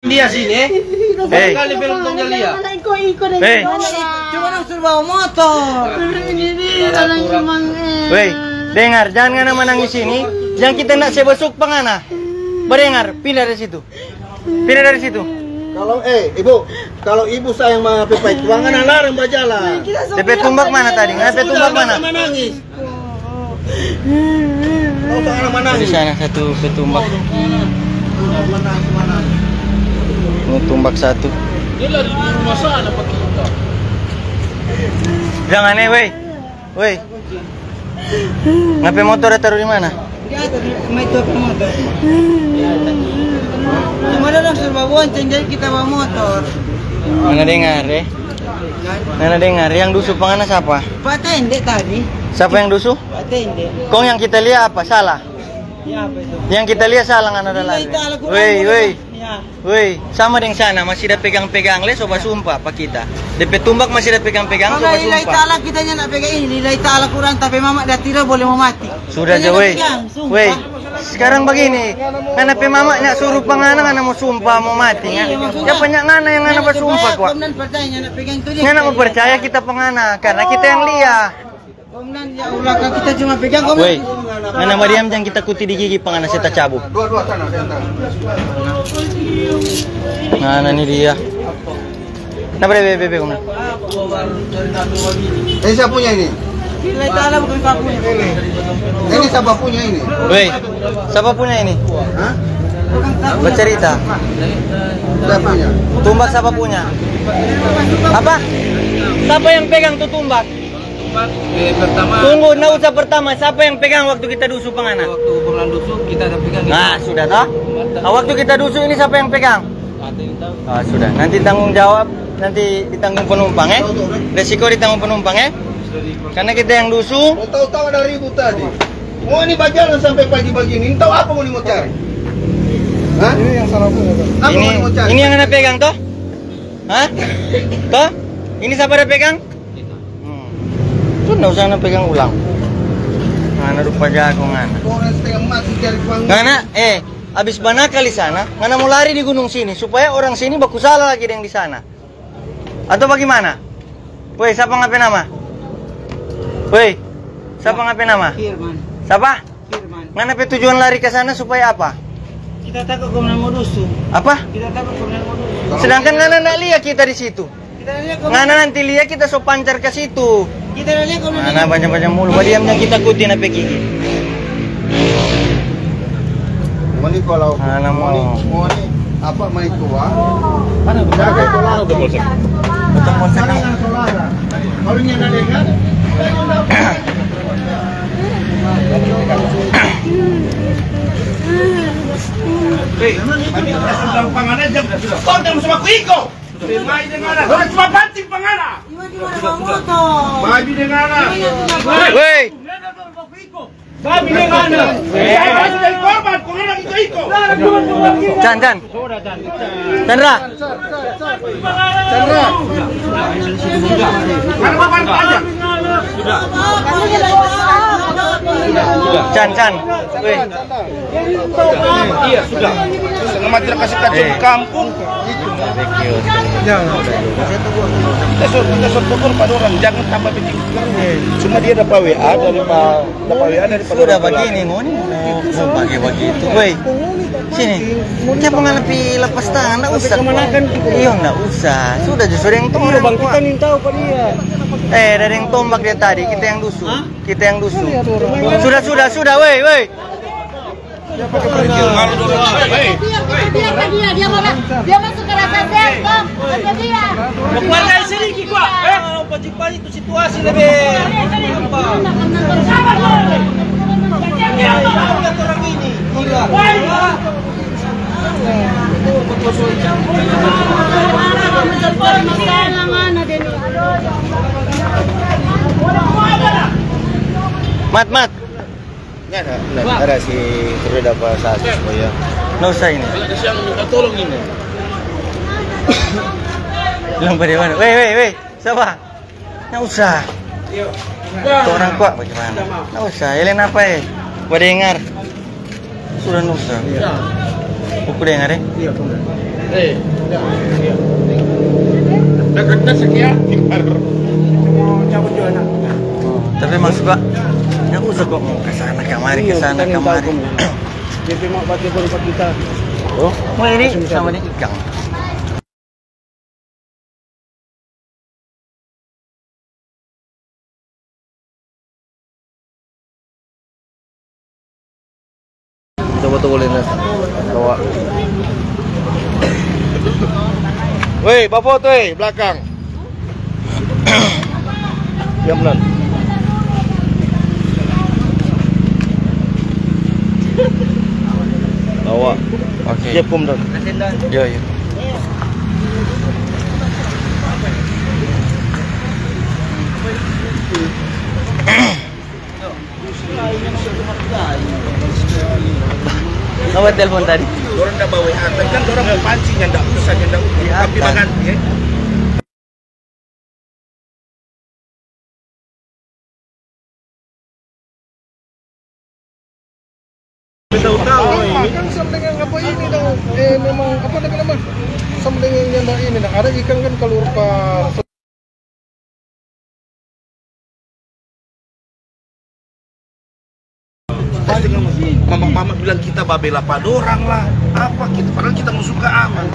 Dia sini. Hei. Kali beruntung dia. Hei. Cuma nak suruh bawa motor. Woi, dengar, jangan ngana menangis sini. Yang kita nak sebesuk pengana. Berdengar, pindah dari situ. Pindah dari situ. Kalau ibu, kalau ibu sayang sama Pepai tuangan larang berjalan. DP tumbak mana tadi? DP tumbak mana? Menangis. Kau tangan Di menangis. sana satu petumbak. Ini tumbak satu. Dia lagi di rumah sana Pak kita. Jangan woi. Woi. Ngapain motor taruh di mana? Mai tu apa motor? Cuma ada nak suruh bawa bonceng jadi kita bawa motor. Mana dengar Mana dengar yang dusu pengana siapa? Pak Tende tadi. Siapa yang dusu? Pak Tende. Kong yang kita lihat apa? Salah. Ya apa itu? Yang kita lihat salah ngana adalah. Woi. Ya. Woi, sama dengan sana masih ada pegang-pegang le soba sumpah pak kita. DP tumbak masih ada pegang-pegang soba Kalau nilai sumpah. ta'ala kita nak pegang ini, nilai ta'ala kurang tapi mama dah tidak boleh mau mati. Sudah aja woi. Woi. Sekarang begini, ngana pe mama nak suruh pengana ngana mau sumpah mau mati ya. Ya banyak ngana yang ngana bersumpah kok. Komnan percaya nak pegang tu dia. Ngana mau percaya kita pengana karena kita yang lihat. Komnan ya Allah kan kita cuma pegang komnan. Woi. Ngana Mariam jangan kita kuti di gigi pengana saya cabut. Dua tanah di antara. Ngana nih dia. Nah bebe komnan. Ini siapa punya ini? Nilai ta'ala bukan kapunya. Ini siapa punya ini? Woi. Siapa punya ini? Hah? Bercerita. Siapa punya? Tumbak siapa punya? Apa? Siapa yang pegang tuh tumbak? Pertama Tunggu, nak usah pertama. Siapa yang pegang waktu kita dusu pengana? waktu bulan dusu kita ada pegang. Nah, sudah toh? Waktu kita dusu ini siapa yang pegang? Ah, sudah. Nanti tanggung jawab, nanti ditanggung penumpang Resiko ditanggung penumpang Karena kita yang dusu. Mau tahu-tahu ada ribut tadi. Mau ini berjalan sampai pagi begini. Tahu apa mau cari? Hah? Ini yang salah punya. Apa mau cari? Ini yang anda pegang toh? Hah? Toh? Ini siapa yang pegang? Sudah usah anda pegang ulang. Ngana rupa jago ngana. Orang setengah mati cari uang. Ngana, abis bana kali sana, ngana mau lari di gunung sini supaya orang sini baku salah lagi yang di sana. Atau bagaimana? Woi, siapa ngapain nama? Woi, siapa ngapain nama? Firman. Siapa? Firman. Ngana pe tujuan lari ke sana supaya apa? Kita takut komnan mau dusu. Apa? Kita takut komnan mau dusu. Sedangkan ngana nak lihat kita di situ. Kita lihat komnan. Ngana nanti lihat kita so pancar ke situ. Kita lihat komnan. Ngana banyak-banyak mulu, diamnya kita kuti na pe gigi. Mau ini kalau Ngana mau. mau ini apa main tua? Mana jaga tolar. Betul polsek. Kalau ini ada dengar. Hei, sudah panganan jam. Kau jangan sama aku iko. Mai dengan ana. Kau cuma pancing pangana. Gimana bawa motor? Mai dengan ana. Woi, Kami dengan ana. Saya sudah korban, kau nak iko. Chan. Chandra. Chandra. Mana papan aja. Chan. Woi. Iya, sudah. Selamat kasih kacau kampung. Kita syukur pada orang jangan tambah becik. Cuma dia dapat WA dari Sudah begini, ngoni mau pakai begitu. Woi, sini. Siapa ngalepi lepas tangan? Nggak usah. Iya, nggak usah. Sudah justru yang tombak. Bang kita nih tahu pak dia. Dari yang tombak dia tadi, kita yang dusu. Kita yang dusu. Sudah, woi. Dia masuk ke rasa kok. Dia. Keluarga sedikit kok. Pagi-pagi itu situasi lebih apa? Orang ini. Gila. Mat. Ada si terhadap satu supaya. Nggak usah ini. Siang minta tolong ini. Bilang pada mana? Woi. Siapa? Nggak usah. Tuh orang kuat bagaimana? Nggak usah. Elen apa Gua dengar. Sudah nggak usah. Pukul yang ada. Dekat sekian. Tapi maksud Pak, aku suka mau ke sana kemari kemari. Jadi mau pakai berapa kita? Oh, mau ini sama dia ikan. Coba tungguin bawa. Woi, bapak tuh, belakang. Diam benar. Bawa. Oke. Siap pum dan. Yo yo. Apa telepon tadi? Orang dah bawa atas kan orang mau pancing yang dah usah tapi makan ya. Tahu makan samlengan apa ini dong? Memang apa nama? Samlengan yang dah ini dah. Ada ikan kan keluar ke Mama bilang kita babela pada orang lah. Apa kita? Padahal kita musuh ke aman.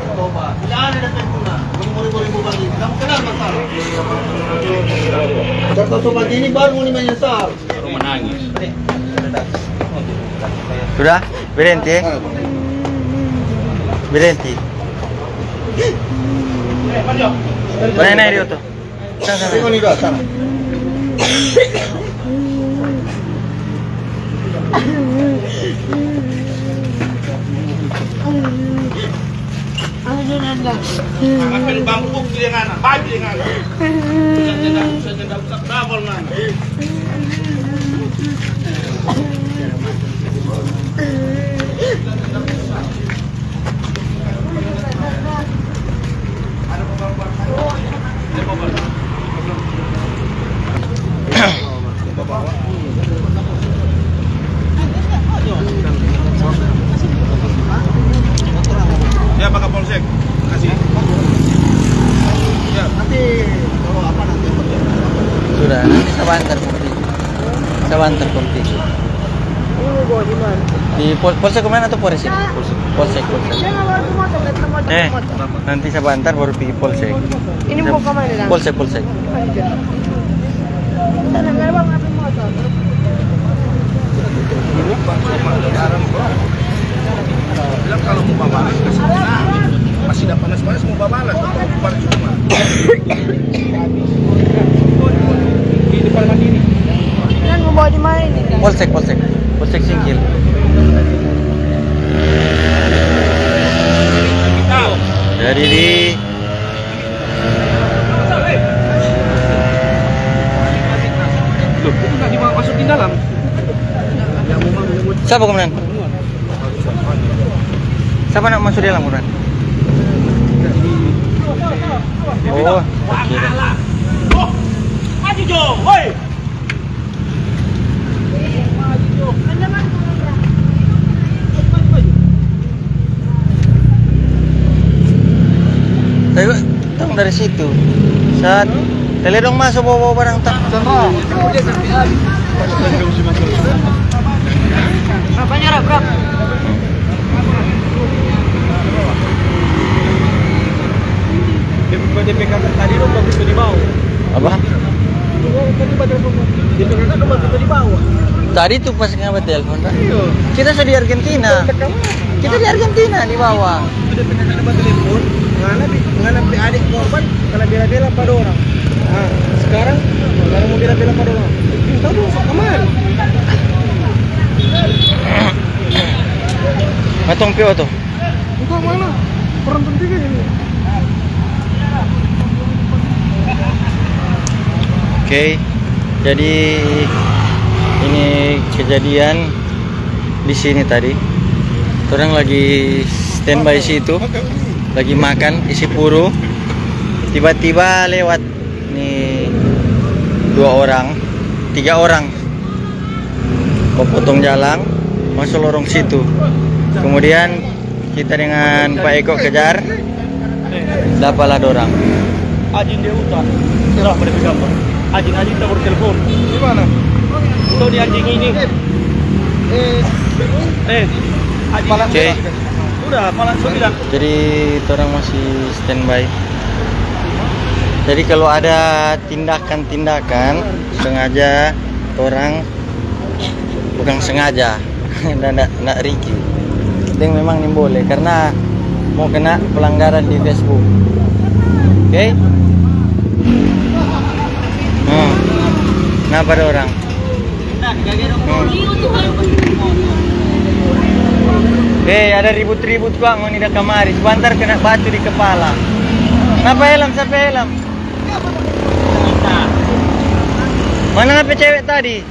satu pagi ini baru nih menyesal. Baru menangis. Sudah? Berhenti? Berhenti. Mana dia tuh? Tengok ni dah sana. Ambil bangkuk dia ngana, baju dia ngana. Saya usah travel ngana. Ya Pak Kapolsek, kasih. Ya. Nanti kalau apa nanti? Sudah, nanti saya antar bukti. Saya antar bukti. Di polsek kemana atau polres ini? Polsek. Nanti saya antar baru pergi polsek. Ini mau ke mana? Polsek. Bilang kalau mau babalas ke sana, masih dah panas-panas mau babalas, percuma. Di depan Mandiri. Kan mau bawa di mana ini? Polsek Singkil. Jadi di Loh, itu nggak dibawa masukin dalam. siapa kemudian? Siapa nak masuk dalam kemudian? Oh, kira. Oh, maju Jo, woi. Saya datang dari situ. Saat tele dong masuk bawa barang tak. Berapanya berapa? DPK tadi dong bagus di bawah. Apa? DPK kan bagus di bawah. Tadi tuh pas ngabat telepon. Kita sudah di Argentina. Kita di Argentina di bawah. DPK kan bagus telepon. Ngana adik korban karena bela-bela pada orang. Nah, sekarang karena mau bela-bela pada orang. Tahu dong kemana? Matong pio tuh. Enggak mana? Orang penting ini. Oke, jadi ini kejadian di sini tadi. Orang lagi standby situ, lagi makan isi puru. Tiba-tiba lewat nih 2 orang, 3 orang, potong jalan, masuk lorong situ. Kemudian kita dengan Pak Eko kejar. Dapatlah dorang. Ajin dia utang. Sudah pada gambar. Ajin tak bertelepon. Di mana? Untuk di anjing ini. Ajin. Oke. Udah, malah bilang. Jadi orang masih standby. Jadi kalau ada tindakan-tindakan sengaja orang bukan sengaja dan nak Ricky. Itu memang ini boleh karena mau kena pelanggaran di Facebook. Oke? Kenapa ada orang? Ada ribut-ribut kok mau tidak kemari. Sebentar kena batu di kepala. Kenapa helm? Siapa helm? Mana HP cewek tadi?